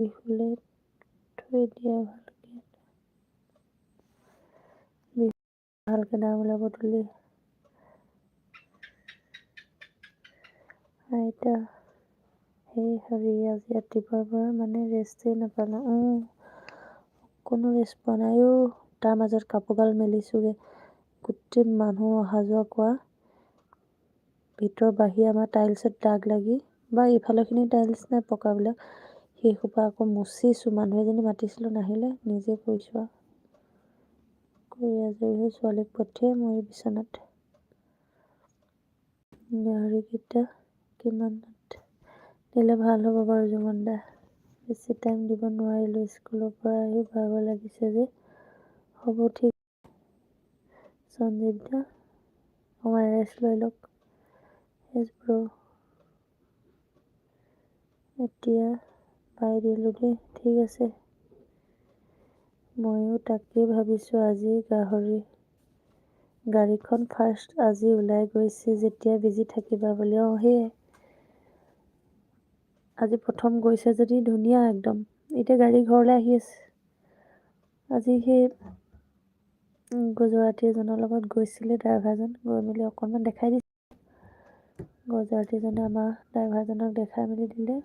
বিহুলে থৈ দিয়া ভালকে নাম ওলাব তুলি আইতা সেই হৰি আজি ৰাতিপুৱাৰ পৰা মানে ৰেষ্টেই নাপালোঁ। কোনো ৰেষ্ট পোৱা নাই। তাৰ মাজত কাপোৰগাল মেলিছোগে, গোটেই মানুহ অহা যোৱা কৰা, ভিতৰ বাহিৰে আমাৰ টাইলছত দাগ লাগি বা ইফালৰখিনি টাইলছ নাই পকাবিলাক, সেই সোপা আকৌ মুচিছোঁ। মানুহ এজনী মাতিছিলোঁ নাহিলে, নিজে কৰিছোঁ আৰু কৰি আজৰি হৈ ছোৱালীক পঠিয়াই মই বিচনাত। গাহৰিকেইটা কিমানত দিলে ভাল হ'ব বাৰু জুমন দা? বেছি টাইম দিব নোৱাৰিলোঁ, স্কুলৰ পৰা আহি ভাগৰ লাগিছে যে। হ'ব ঠিক সঞ্জীৱ দা, অকণমান ৰেষ্ট লৈ লওক। এতিয়া পাই দিলোঁ দেই, ঠিক আছে। ময়ো তাকেই ভাবিছোঁ, আজি গাড়ীখন ফাৰ্ষ্ট আজি ওলাই গৈছে যেতিয়া বিজি থাকিবা বুলি। সেয়াই আজি প্ৰথম গৈছে যদি ধুনীয়া একদম। এতিয়া গাড়ী ঘৰলৈ আহি আছে। আজি সেই গুজৰাটী এজনৰ লগত গৈছিলে, ড্ৰাইভাৰজন গৈ মেলি অকণমান দেখাই দিছে। গুজৰাটীজনে আমাৰ ড্ৰাইভাৰজনক দেখাই মেলি দিলে।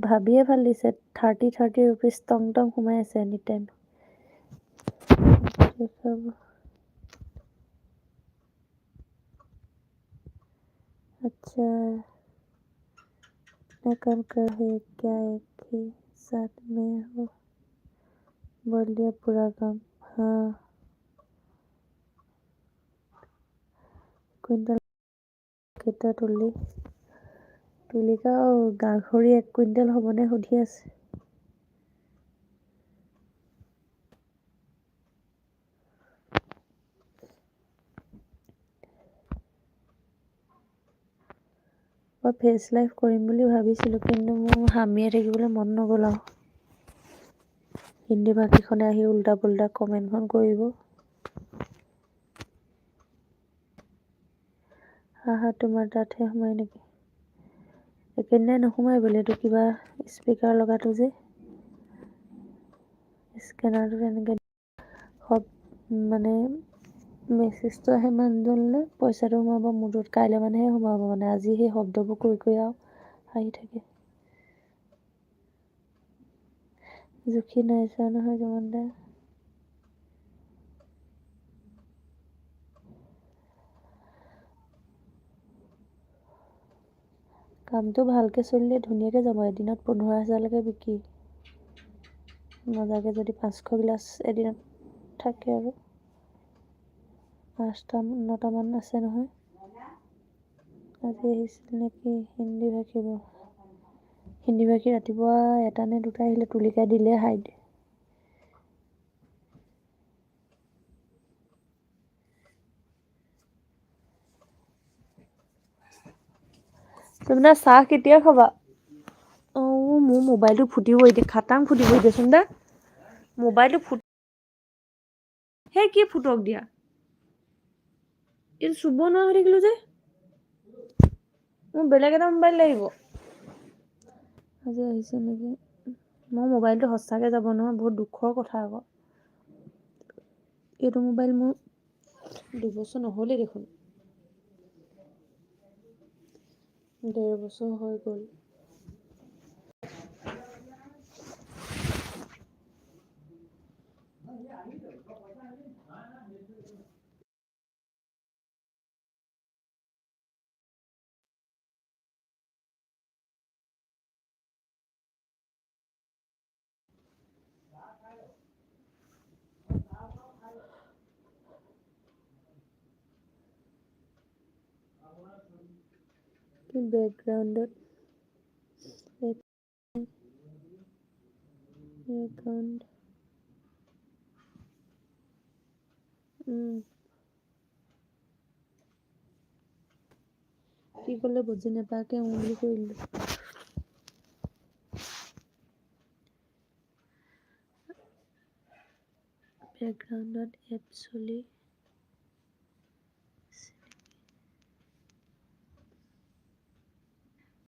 ভাবিয়ে ভাল দিছে, 30 ৰুপিজ টং টং সোমাই আছে এনি টাইম। अच्छा मैं काम कर है क्या एक ही साथ में हो बोल दिया पूरा काम। हाँ কুইণ্টেল কেইটা তুলিকা গাহৰি 1 কুইণ্টেল হ'বনে সুধি আছে। মই ফেচ লাইভ কৰিম বুলি ভাবিছিলোঁ, কিন্তু মোৰ হামিয়াই থাকিবলৈ মন নগ'ল আৰু। হিন্দী ভাষীখনে আহি উল্টা পুল্টা কমেণ্টখন কৰিব। তোমাৰ তাতহে সোমাই নেকি? একেদিনাই নোসোমাই বোলে, এইটো কিবা স্পীকাৰ লগাটো যে স্কেনাৰটো তেনেকৈ মানে মেছেজটো আহে মানুহজনলৈ, পইচাটো সোমাব মোৰটোত। কাইলৈ মানেহে সোমাব, মানে আজি সেই শব্দবোৰ কৰি আৰু আহি থাকে। জুখি নাই চোৱা নহয় জুমন দা। কামটো ভালকৈ চলিলে ধুনীয়াকৈ যাব। এদিনত 15,000লৈকে বিক্ৰী মজাকৈ, যদি 500 গিলাচ এদিনত থাকে আৰু 8-9টামান আছে নহয়। আজি আহিছিল নেকি হিন্দী ভাষী ৰাতিপুৱা 1 নে 2 আহিলে, তুলিকাই দিলে হাইড। তোমাৰ চাহ কেতিয়া খাবা? মোৰ মোবাইলটো ফুটিব এতিয়া, খাটাং ফুটিব এতিয়া চোন দা। মোবাইলটো সেই কি ফুটক দিয়া, এইটো চুব নোৱাৰা হৈ থাকিলো যে। মোৰ বেলেগ এটা মোবাইল লাগিব। আজি আহিছে নেকি? মোৰ মোবাইলটো সঁচাকৈ যাব নহয়, বহুত দুখৰ কথা আকৌ। এইটো মোবাইল মোৰ 2 বছৰ নহ'লেই দেখোন, 1.5 বছৰ হৈ গ'ল। বেকগ্ৰাউণ্ডত কি ক'লে বুজি নাপাকে বুলি কৰিলো। বেকগ্ৰাউণ্ডত এপ চলি